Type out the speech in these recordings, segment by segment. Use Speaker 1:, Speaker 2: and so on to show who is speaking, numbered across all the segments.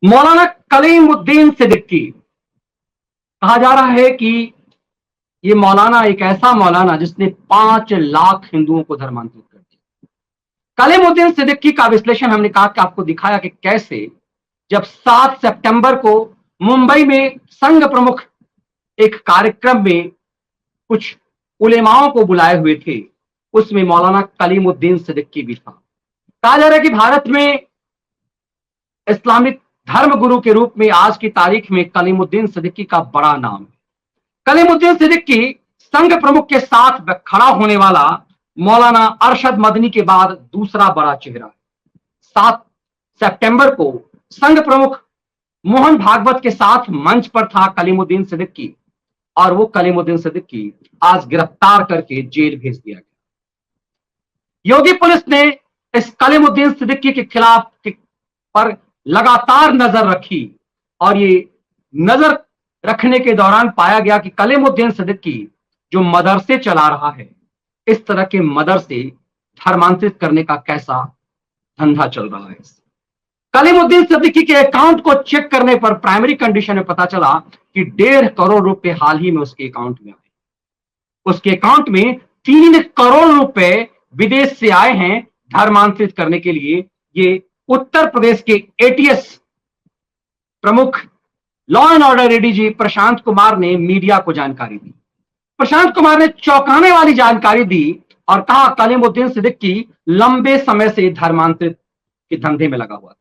Speaker 1: मौलाना कलीमुद्दीन सिद्दीकी, कहा जा रहा है कि ये मौलाना एक ऐसा मौलाना जिसने 5 लाख हिंदुओं को धर्मांतरित कर दिया। कलीमुद्दीन सिद्दीकी का विश्लेषण हमने कहा कि आपको दिखाया कि कैसे जब 7 सितंबर को मुंबई में संघ प्रमुख एक कार्यक्रम में कुछ उलेमाओं को बुलाए हुए थे, उसमें मौलाना कलीमुद्दीन सिद्दीकी भी था। कहा जा रहा है कि भारत में इस्लामिक धर्म गुरु के रूप में आज की तारीख में कलीमुद्दीन सिद्दीकी का बड़ा नाम है। कलीमुद्दीन सिद्दीकी संघ प्रमुख के साथ खड़ा होने वाला मौलाना अरशद मदनी के बाद दूसरा बड़ा चेहरा है। 7 सितंबर को संघ प्रमुख मोहन भागवत के साथ मंच पर था कलीमुद्दीन सिद्दीकी, और वो कलीमुद्दीन सिद्दीकी आज गिरफ्तार करके जेल भेज दिया गया। योगी पुलिस ने इस कलीमुद्दीन सिद्दीकी के खिलाफ पर लगातार नजर रखी, और ये नजर रखने के दौरान पाया गया कि कलीमुद्दीन सिद्दीकी जो मदरसे चला रहा है, इस तरह के मदरसे धर्मांतरित करने का कैसा धंधा चल रहा है। कलीमुद्दीन सिद्दीकी के अकाउंट को चेक करने पर प्राइमरी कंडीशन में पता चला कि 1.5 करोड़ रुपए हाल ही में उसके अकाउंट में आए। उसके अकाउंट में 3 करोड़ रुपए विदेश से आए हैं धर्मांतरित करने के लिए। ये उत्तर प्रदेश के एटीएस प्रमुख law and order ADG Prashant Kumar ने मीडिया को जानकारी दी। प्रशांत कुमार ने चौंकाने वाली जानकारी दी और कहा कलीमुद्दीन सिद्दीकी लंबे समय से धर्मांतरित के धंधे में लगा हुआ था।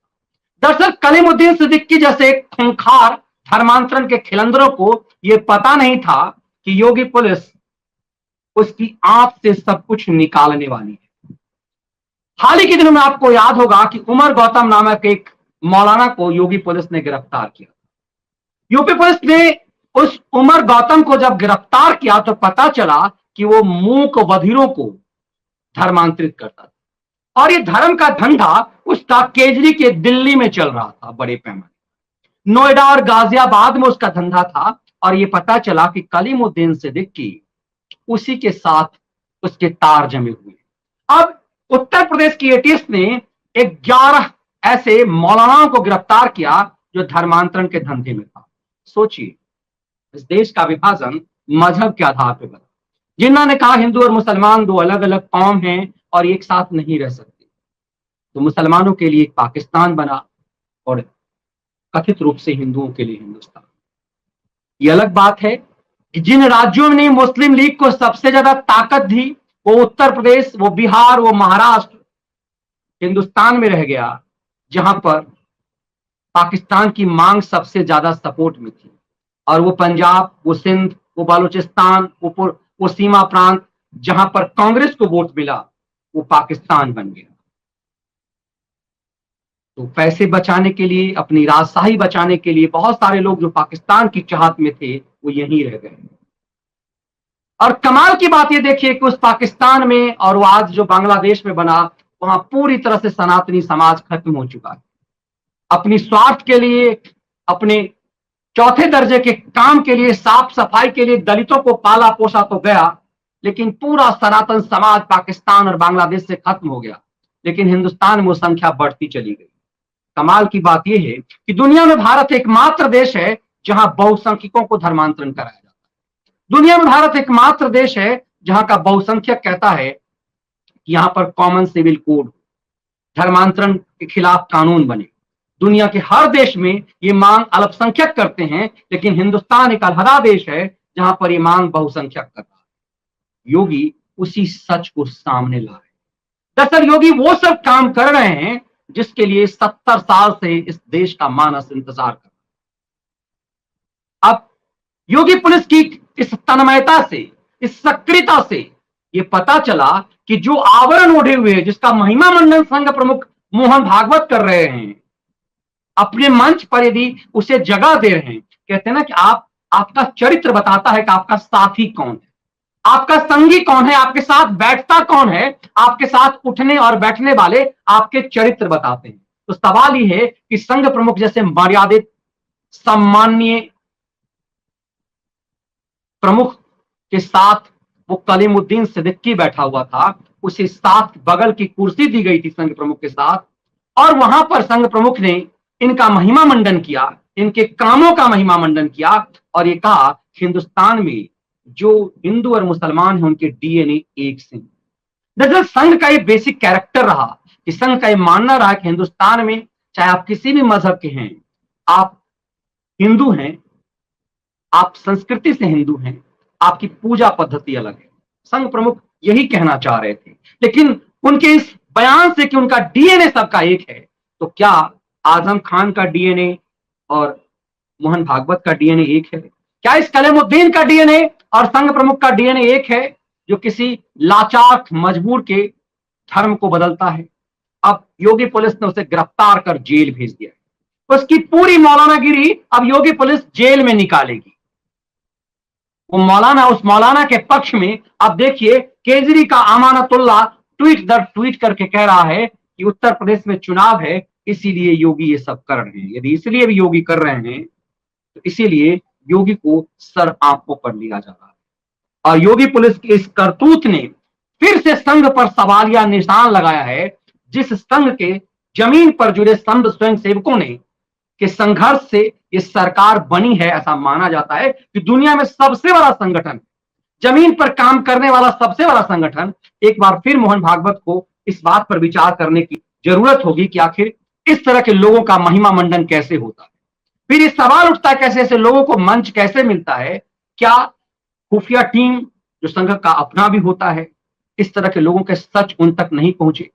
Speaker 1: दरअसल कलीमुद्दीन सिद्दीकी जैसे खूंखार धर्मांतरण के खिलंदरों को यह पता नहीं था कि योगी पुलिस उसकी आंख से सब कुछ निकालने वाली है। हाल ही के दिनों में आपको याद होगा कि उमर गौतम नामक एक मौलाना को योगी पुलिस ने गिरफ्तार किया। यूपी पुलिस ने उस उमर गौतम को जब गिरफ्तार किया तो पता चला कि वो मूक बधिरों को धर्मांतरित करता था, और ये धर्म का धंधा उसका केजरी के दिल्ली में चल रहा था बड़े पैमाने। नोएडा और गाजियाबाद में उसका धंधा था, और ये पता चला कि कलीमुद्दीन सिद्दीकी उसी के साथ उसके तार जमे हुए। अब उत्तर प्रदेश की एटीएस ने 11 ऐसे मौलानाओं को गिरफ्तार किया जो धर्मांतरण के धंधे में था। सोचिए, इस देश का विभाजन मजहब के आधार पर बना। जिन्होंने कहा हिंदू और मुसलमान 2 अलग अलग कौम हैं और एक साथ नहीं रह सकते, तो मुसलमानों के लिए एक पाकिस्तान बना और कथित रूप से हिंदुओं के लिए हिंदुस्तान। ये अलग बात है कि जिन राज्यों ने मुस्लिम लीग को सबसे ज्यादा ताकत दी, वो उत्तर प्रदेश, वो बिहार, वो महाराष्ट्र हिंदुस्तान में रह गया, जहां पर पाकिस्तान की मांग सबसे ज्यादा सपोर्ट में थी। और वो पंजाब, वो सिंध, वो बलूचिस्तान, वो सीमा प्रांत जहां पर कांग्रेस को वोट मिला, वो पाकिस्तान बन गया। तो पैसे बचाने के लिए, अपनी राजशाही बचाने के लिए बहुत सारे लोग जो पाकिस्तान की चाहत में थे वो यहीं रह गए। और कमाल की बात ये देखिए कि उस पाकिस्तान में और वो आज जो बांग्लादेश में बना, वहां पूरी तरह से सनातनी समाज खत्म हो चुका है। अपनी स्वार्थ के लिए, अपने चौथे दर्जे के काम के लिए, साफ सफाई के लिए दलितों को पाला पोसा तो गया, लेकिन पूरा सनातन समाज पाकिस्तान और बांग्लादेश से खत्म हो गया। लेकिन हिंदुस्तान में वो संख्या बढ़ती चली गई। कमाल की बात यह है कि दुनिया में भारत एकमात्र देश है जहां बहुसंख्यकों को धर्मांतरण कराया जाता है। दुनिया में भारत एकमात्र देश है जहां का बहुसंख्यक कहता है कि यहां पर कॉमन सिविल कोड, धर्मांतरण के खिलाफ कानून बने। दुनिया के हर देश में ये मांग अल्पसंख्यक करते हैं, लेकिन हिंदुस्तान एक अलहदा देश है जहां पर ये मांग बहुसंख्यक करता है। योगी उसी सच को सामने ला रहे हैं। दरअसल योगी वो सब काम कर रहे हैं जिसके लिए 70 साल से इस देश का मानस इंतजार कर रहा है। अब योगी पुलिस की इस तन्मयता से, इस सक्रियता से ये पता चला कि जो आवरण ओढ़े हुए, जिसका महिमा मंडन संघ प्रमुख मोहन भागवत कर रहे हैं, अपने मंच पर यदि उसे जगह दे रहे हैं, कहते हैं ना कि आपका चरित्र बताता है कि आपका साथी कौन है, आपका संगी कौन है, आपके साथ बैठता कौन है, आपके साथ उठने और बैठने वाले आपके चरित्र बताते हैं। तो सवाल ये है कि संघ प्रमुख जैसे मर्यादित, सम्माननीय प्रमुख के साथ वो कलीमुद्दीन सिद्दीकी बैठा हुआ था, उसे साथ बगल की कुर्सी दी गई थी संघ प्रमुख के साथ, और वहां पर संघ प्रमुख ने इनका महिमा मंडन किया, इनके कामों का महिमा मंडन किया और ये कहा हिंदुस्तान में जो हिंदू और मुसलमान हैं उनके डीएनए एक से। दरअसल संघ का ये बेसिक कैरेक्टर रहा कि संघ का ये मानना रहा कि हिंदुस्तान में चाहे आप किसी भी मजहब के हैं, आप हिंदू हैं, आप संस्कृति से हिंदू हैं, आपकी पूजा पद्धति अलग है। संघ प्रमुख यही कहना चाह रहे थे, लेकिन उनके इस बयान से कि उनका डीएनए सबका एक है, तो क्या आजम खान का डीएनए और मोहन भागवत का डीएनए एक है? क्या इस कलीमुद्दीन का डीएनए और संघ प्रमुख का डीएनए एक है जो किसी लाचार मजबूर के धर्म को बदलता है? अब योगी पुलिस ने उसे गिरफ्तार कर जेल भेज दिया। उसकी पूरी मौलानागिरी अब योगी पुलिस जेल में निकालेगी। वो मौलाना, उस मौलाना के पक्ष में अब देखिए केजरी का अमानतुल्लाह ट्वीट दर ट्वीट करके कह रहा है कि उत्तर प्रदेश में चुनाव है इसीलिए योगी ये सब कर रहे हैं। यदि इसलिए भी योगी कर रहे हैं तो इसीलिए योगी को सर आंखों पर लिया जा रहा है। और योगी पुलिस की इस करतूत ने फिर से संघ पर सवालिया निशान लगाया है, जिस संघ के जमीन पर जुड़े संघ स्वयं सेवकों ने कि संघर्ष से ये सरकार बनी है। ऐसा माना जाता है कि दुनिया में सबसे बड़ा संगठन, जमीन पर काम करने वाला सबसे बड़ा संगठन, एक बार फिर मोहन भागवत को इस बात पर विचार करने की जरूरत होगी कि आखिर इस तरह के लोगों का महिमा मंडन कैसे होता है। फिर ये सवाल उठता है कैसे ऐसे लोगों को मंच कैसे मिलता है? क्या खुफिया टीम जो संघ का अपना भी होता है, इस तरह के लोगों के सच उन तक नहीं पहुंचे?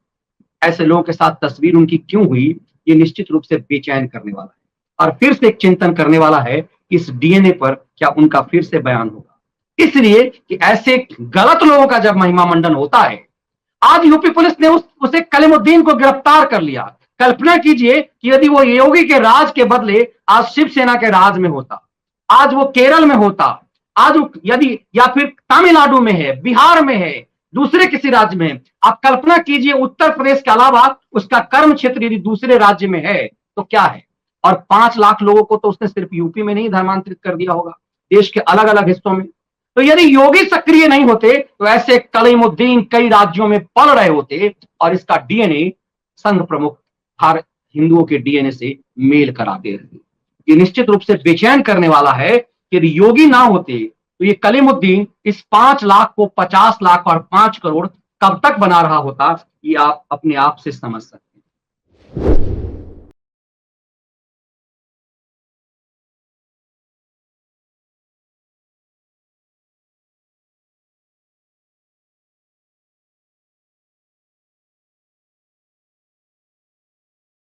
Speaker 1: ऐसे लोगों के साथ तस्वीर उनकी क्यों हुई? ये निश्चित रूप से बेचैन करने वाला है और फिर से एक चिंतन करने वाला है इस डीएनए पर क्या उनका फिर से बयान होगा। इसलिए कि ऐसे गलत लोगों का जब महिमा मंडन होता है, आज यूपी पुलिस ने उसे कलीमुद्दीन को गिरफ्तार कर लिया। कल्पना कीजिए कि यदि वो योगी के राज के बदले आज शिवसेना के राज में होता, आज वो केरल में होता, आज यदि या फिर तमिलनाडु में है, बिहार में है, दूसरे किसी राज्य में है। आप कल्पना कीजिए उत्तर प्रदेश के अलावा उसका कर्म क्षेत्र यदि दूसरे राज्य में है तो क्या है? और 5 लाख लोगों को तो उसने सिर्फ यूपी में नहीं धर्मांतरित कर दिया होगा, देश के अलग अलग हिस्सों में। तो यदि योगी सक्रिय नहीं होते तो ऐसे कलीमुद्दीन कई राज्यों में पल रहे होते और इसका डीएनए संघ प्रमुख हर हिंदुओं के डीएनए से मेल कराते रहते। ये निश्चित रूप से बेचैन करने वाला है कि यदि योगी ना होते तो ये कलीमुद्दीन इस 5 लाख को 50 लाख और 5 करोड़ कब तक बना रहा होता, ये आप अपने आप से समझ सकते हैं।